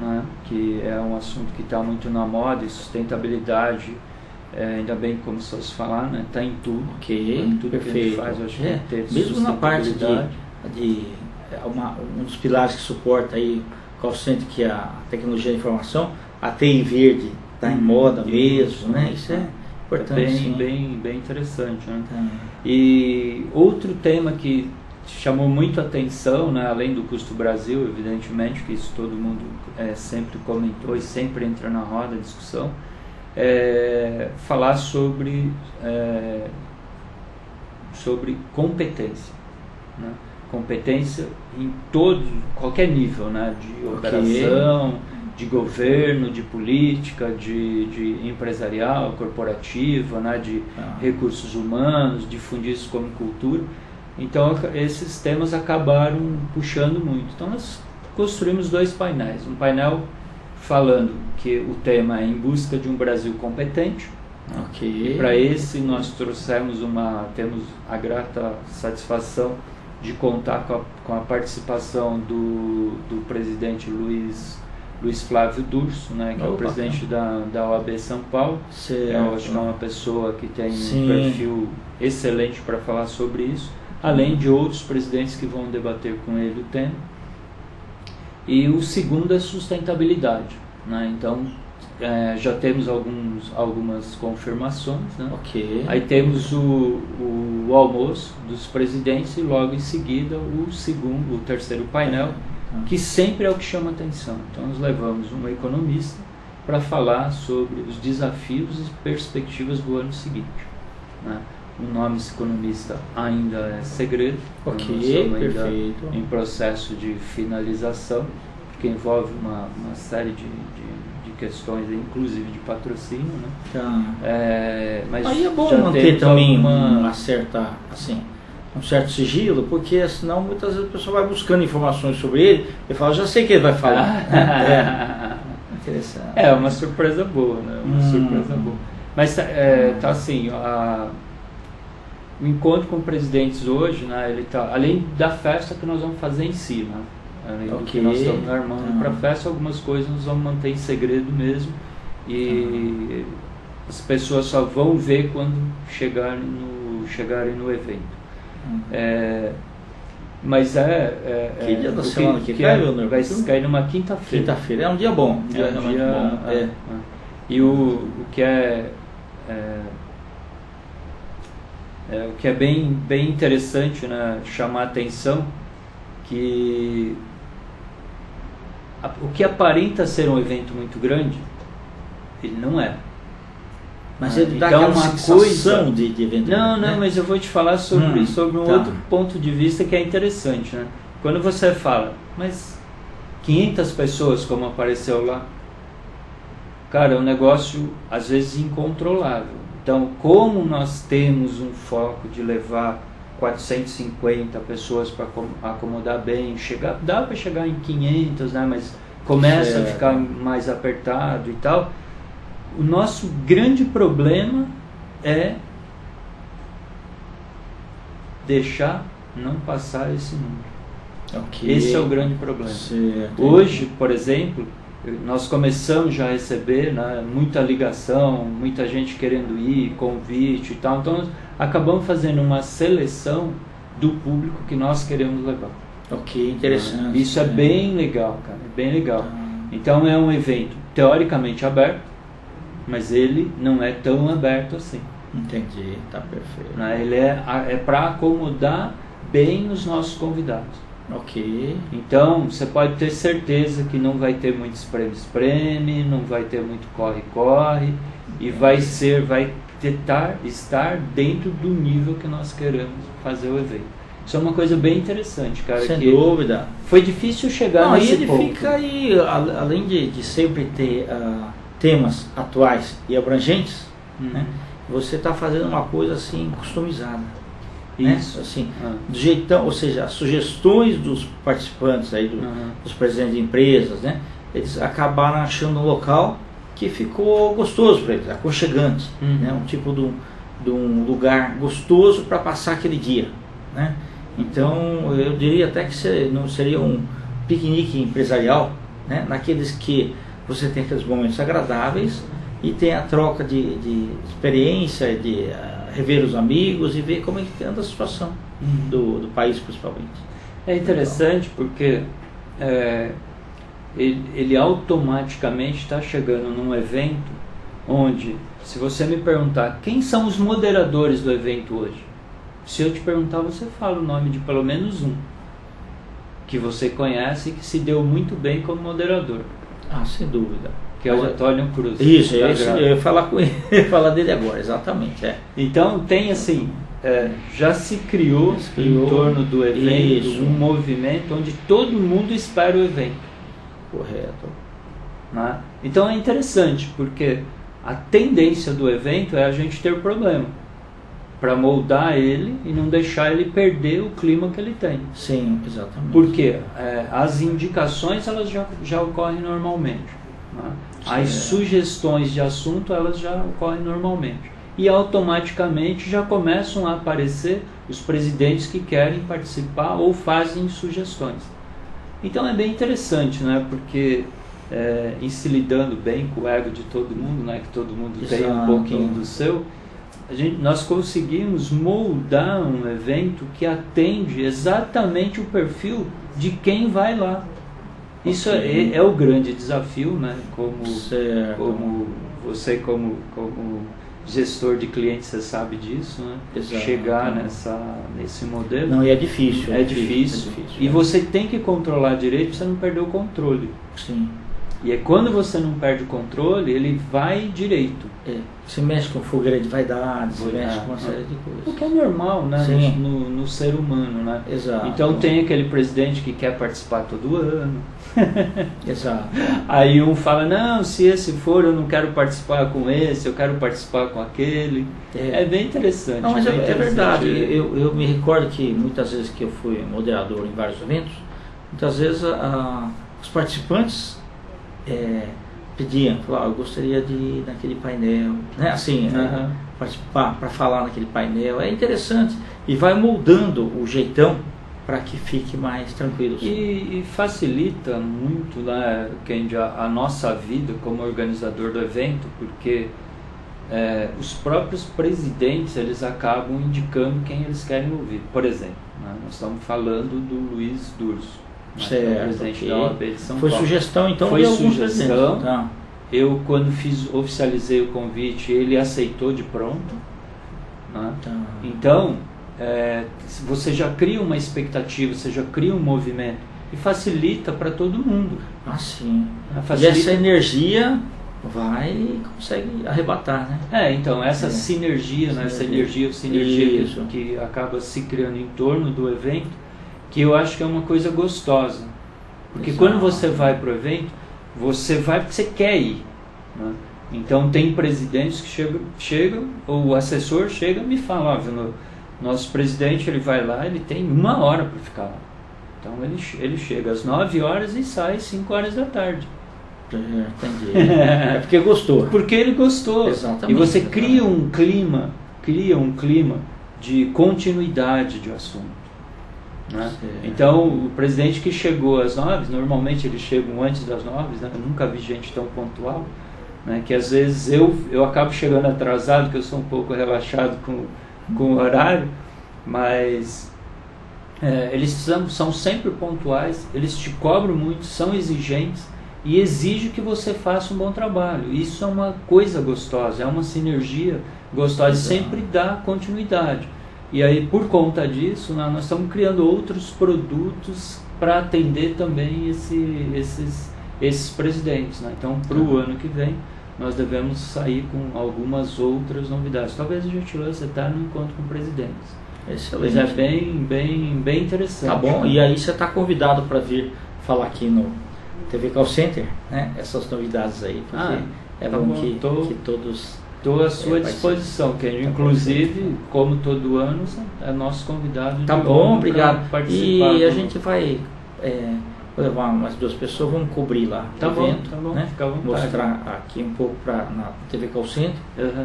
né, que é um assunto que está muito na moda, e sustentabilidade, ainda bem como se fosse falar, né, está em tudo, em tudo perfeito. Que a gente faz, eu acho que ter mesmo na parte de um dos pilares que suporta aí o call center, que é a tecnologia da informação, a TI verde está em moda mesmo, né? Isso é importante. Bem interessante, né? E outro tema que chamou muito a atenção, né, além do custo Brasil, evidentemente, que isso todo mundo sempre comentou e sempre entra na roda a discussão, falar sobre competência, né? Competência em qualquer nível, né? De operação, de governo, de política, de empresarial, corporativa, né? De recursos humanos, difundir isso como cultura. Então esses temas acabaram puxando muito. Então nós construímos 2 painéis. Um painel falando que o tema é em busca de um Brasil competente. E para esse nós temos a grata satisfação de contar com a participação do presidente Luiz Flávio Durso, né, que é o presidente da OAB São Paulo. Eu acho que é uma pessoa que tem um perfil excelente para falar sobre isso, além de outros presidentes que vão debater com ele o tema. E o segundo é sustentabilidade, né? Então já temos algumas confirmações, né? Aí temos o almoço dos presidentes e logo em seguida o terceiro painel, que sempre é o que chama atenção. Então nós levamos um economista para falar sobre os desafios e perspectivas do ano seguinte, né? O nome desse economista ainda é segredo, nós estamos ainda em processo de finalização, porque envolve uma série de questões, inclusive de patrocínio, né? Mas aí é bom manter também um certo sigilo, porque senão muitas vezes a pessoa vai buscando informações sobre ele e fala, já sei que ele vai falar. Interessante. É uma surpresa boa, né? Surpresa boa. Mas tá assim, o encontro com presidentes hoje, né? Ele tá, além da festa que nós vamos fazer em si, né? Além do que nós estamos armando para a festa, algumas coisas nós vamos manter em segredo mesmo, e as pessoas só vão ver quando chegarem no evento. Mas que dia da semana que cai, Leonardo? Vai cair numa quinta-feira. Quinta-feira é um dia bom. E o que é bem interessante, né, chamar a atenção, que o que aparenta ser um evento muito grande, ele não é. Mas ele dá aquela sensação de evento. Não, mas eu vou te falar sobre um outro ponto de vista que é interessante, né? Quando você fala, mas 500 pessoas como apareceu lá, cara, é um negócio às vezes incontrolável. Então, como nós temos um foco de levar 450 pessoas para acomodar bem, dá para chegar em 500, né? Mas começa a ficar mais apertado e tal. O nosso grande problema é deixar não passar esse número. Esse é o grande problema. Hoje, por exemplo, nós começamos já a receber, né, muita ligação, muita gente querendo ir, convite e tal. Então, nós acabamos fazendo uma seleção do público que nós queremos levar. Ok, interessante. Isso é bem legal, cara, é bem legal. Então é um evento teoricamente aberto, mas ele não é tão aberto assim. Entendi, tá perfeito. Né? Ele é para acomodar bem os nossos convidados. Ok. Então você pode ter certeza que não vai ter muito espreme, não vai ter muito corre-corre, e vai estar dentro do nível que nós queremos fazer o evento. Isso é uma coisa bem interessante, cara. Sem dúvida. Foi difícil chegar nesse ele ponto. Fica aí, além de sempre ter temas atuais e abrangentes, né, você está fazendo uma coisa assim customizada. Isso. Né? Assim, do jeitão, ou seja, as sugestões dos participantes aí, dos presidentes de empresas, né, eles acabaram achando um local que ficou gostoso para eles, aconchegante, né, um tipo de um lugar gostoso para passar aquele dia, né? Então eu diria até que não seria um piquenique empresarial, né, naqueles que você tem aqueles momentos agradáveis e tem a troca de experiência, de rever os amigos e ver como é que anda a situação do país principalmente. É interessante porque ele automaticamente está chegando num evento onde, se você me perguntar quem são os moderadores do evento hoje, se eu te perguntar, você fala o nome de pelo menos um que você conhece e que se deu muito bem como moderador. Sem dúvida. Que é o Antônio Cruz. Isso, eu ia falar com ele, falar dele agora, exatamente. Então tem assim, já se criou em torno do evento um movimento onde todo mundo espera o evento. Correto. Né? Então é interessante, porque a tendência do evento é a gente ter problema, para moldar ele e não deixar ele perder o clima que ele tem. Sim, exatamente. Porque as indicações elas já ocorrem normalmente. Né? As sugestões de assunto elas já ocorrem normalmente. E automaticamente já começam a aparecer os presidentes que querem participar ou fazem sugestões. Então é bem interessante, né? Porque em se lidando bem com o ego de todo mundo, né? Que todo mundo tem um pouquinho do seu, nós conseguimos moldar um evento que atende exatamente o perfil de quem vai lá. Isso é o grande desafio, né? Como você, como gestor de clientes, você sabe disso, né? Exato. Chegar nesse modelo. Não, e é difícil. É difícil. E você tem que controlar direito para você não perder o controle. Sim. E é quando você não perde o controle, ele vai direito. Você mexe com fogueira de vaidade, você mexe com uma série de coisas. O que é normal, né? No ser humano, né? Exato. Então tem aquele presidente que quer participar todo ano. Exato. Aí um fala, não, se esse for eu não quero participar com esse, eu quero participar com aquele. É bem interessante. Não, mas bem é verdade. interessante. Eu me recordo que muitas vezes que eu fui moderador em vários eventos, muitas vezes os participantes pediam, falavam, eu gostaria de ir naquele painel, né? Assim, participar, para falar naquele painel. É interessante e vai moldando o jeitão para que fique mais tranquilo. E facilita muito, né, Kendi, a nossa vida como organizador do evento, porque os próprios presidentes eles acabam indicando quem eles querem ouvir. Por exemplo, né, nós estamos falando do Luiz Durso, certo, presidente da OAB de São Paulo. Foi sugestão então Foi de alguns sugestão. presidentes. Tá. Eu, quando oficializei o convite, ele aceitou de pronto. Né? Tá. Então, você já cria uma expectativa, você já cria um movimento e facilita para todo mundo. Sim. Facilita. E essa energia vai e consegue arrebatar, né? Então, essa sinergia, né? Essa sinergia que acaba se criando em torno do evento, que eu acho que é uma coisa gostosa. Porque quando você vai para o evento, você vai porque você quer ir. Né? Então tem presidentes que chegam, ou o assessor chega e me fala, nosso presidente ele vai lá, ele tem 1 hora para ficar lá. Então ele chega às 9 horas e sai às 5 horas da tarde. Entendi. É porque gostou. Porque ele gostou. Exatamente. E você cria um clima de continuidade de assunto. Né? Então o presidente que chegou às 9, normalmente eles chegam antes das 9, né? Eu nunca vi gente tão pontual, né? Que às vezes eu acabo chegando atrasado, que eu sou um pouco relaxado com o horário, mas eles são sempre pontuais, eles te cobram muito, são exigentes e exigem que você faça um bom trabalho. Isso é uma coisa gostosa, é uma sinergia gostosa, sempre dá continuidade. E aí, por conta disso, nós estamos criando outros produtos para atender também esses presidentes, né? Então, para o ano que vem, nós devemos sair com algumas outras novidades. Talvez a gente lance até no encontro com presidentes. Excelente. Mas é bem interessante. Tá bom, e aí você está convidado para vir falar aqui no TV Call Center, né? Essas novidades aí, porque é bom que todos... Estou à sua disposição, Kenji. Inclusive, como todo ano, é nosso convidado. Tá bom, obrigado. Participar e a gente vai levar umas 2 pessoas, vamos cobrir lá o evento, tá bom, né? fica à vontade. Mostrar aqui um pouco na TV Call Center,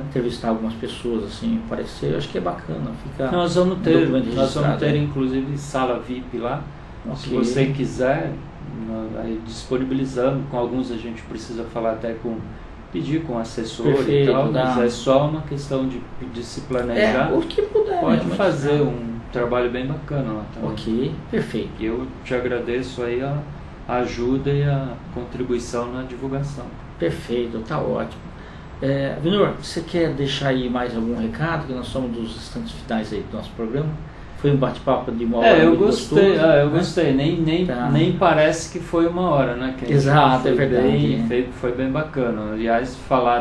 entrevistar algumas pessoas, assim, aparecer. Eu acho que é bacana. Nós vamos ter inclusive sala VIP lá. Okay. Se você quiser, aí disponibilizando. Com alguns a gente precisa falar até pedir com assessor. Perfeito, e tal, mas é só uma questão de se planejar. O que puder. Pode fazer um trabalho bem bacana lá também. Ok, perfeito. E eu te agradeço aí a ajuda e a contribuição na divulgação. Perfeito, tá ótimo. Vinor, você quer deixar aí mais algum recado? Que nós somos dos instantes finais aí do nosso programa. Foi um bate-papo de uma hora. Eu gostei, gostei. Nem parece que foi uma hora, né? Exato, é verdade. Foi bem bacana. Aliás, falar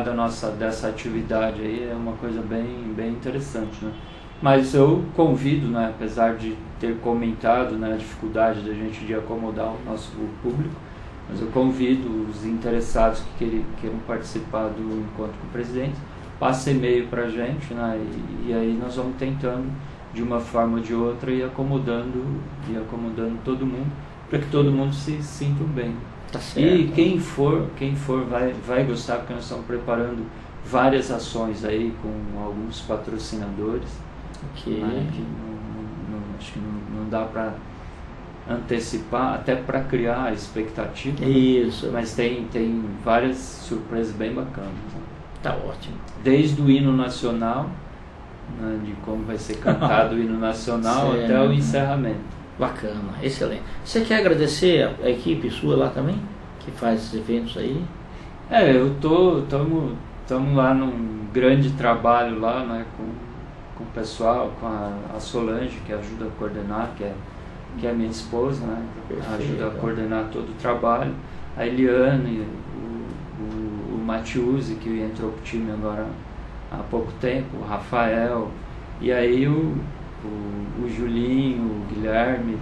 dessa atividade aí é uma coisa bem interessante, né? Mas eu convido, né, apesar de ter comentado, né, a dificuldade da gente de acomodar o nosso público, mas eu convido os interessados que queiram participar do encontro com o presidente, passe e-mail para a gente, né, e aí nós vamos tentando de uma forma ou de outra e acomodando todo mundo, para que todo mundo se sinta bem. Tá certo. E quem for vai gostar, porque nós estamos preparando várias ações aí com alguns patrocinadores. Okay. Que acho que não dá para antecipar, até para criar a expectativa. Isso. Mas tem várias surpresas bem bacanas. Né? Tá ótimo. Desde o hino nacional, né, de como vai ser cantado o hino nacional, até o encerramento. Bacana, excelente. Você quer agradecer a equipe sua lá também, que faz esses eventos aí? Estamos lá num grande trabalho lá, né, com o pessoal, com a Solange, que ajuda a coordenar, que é minha esposa, né? Ajuda a coordenar todo o trabalho. A Eliane, o Matiusi, que entrou pro time agora há pouco tempo, o Rafael, e aí o Julinho, o Guilherme.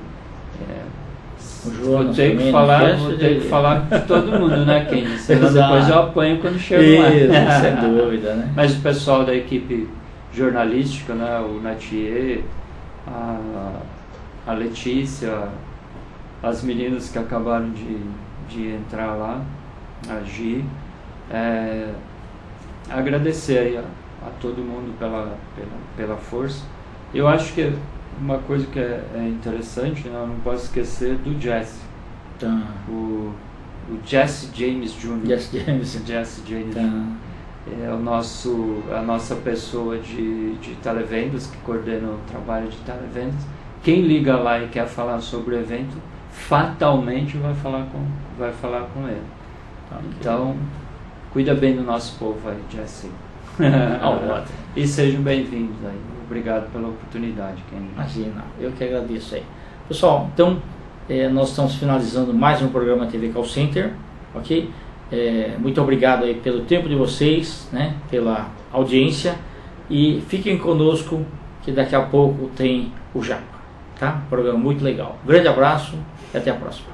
Vou ter que falar de todo mundo, né, Kenji? Senão depois eu apanho quando chego lá. Sem dúvida, né? Mas o pessoal da equipe jornalística, né, o Natier, a Letícia, as meninas que acabaram de entrar lá, a Gi, agradecer aí a todo mundo pela força. Eu acho que uma coisa que é interessante, né, eu não posso esquecer do Jesse, o Jesse James Jr. Jesse James Jr. É a nossa pessoa de televendas, que coordena o trabalho de televendas. Quem liga lá e quer falar sobre o evento, fatalmente vai falar com ele. Então, cuida bem do nosso povo aí, Jesse. E sejam bem-vindos aí. Obrigado pela oportunidade, Kenji. Imagina, eu que agradeço aí. Pessoal, então, nós estamos finalizando mais um programa TV Call Center, ok? Muito obrigado aí pelo tempo de vocês, né, pela audiência, e fiquem conosco que daqui a pouco tem o Japa, tá? Programa muito legal. Um grande abraço e até a próxima.